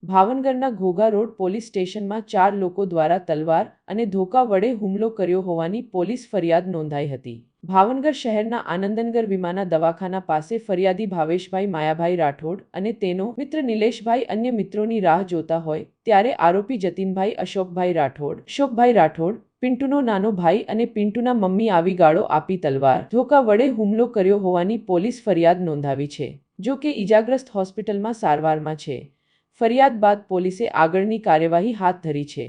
ભાવનગરના Ghogha road police સ્ટેશનમાં 4 લોકો દ્વારા તલવાર અને ધોકા વડે હુમલો કર્યો હોવાની પોલીસ ફરિયાદ નોંધાઈ હતી। ભાવનગર શહેરના આનંદનગર વિમાના દવાખાના પાસે ફરિયાદી ભાવેશભાઈ માયાભાઈ રાઠોડ અને તેનો મિત્ર નિલેશભાઈ અન્ય મિત્રોની રાહ જોતા હોય ત્યારે આરોપી જતીનભાઈ અશોકભાઈ રાઠોડ પિન્ટુનો નાનો ભાઈ અને પિન્ટુના મમ્મી આવી ગાળો આપી તલવાર ધોકા વડે હુમલો કર્યો હોવાની પોલીસ ફરિયાદ નોંધાવી છે। જો કે ઈજાગ્રસ્ત હોસ્પિટલમાં સારવારમાં છે। ફરિયાદ બાદ પોલીસે આગળની કાર્યવાહી હાથ ધરી છે।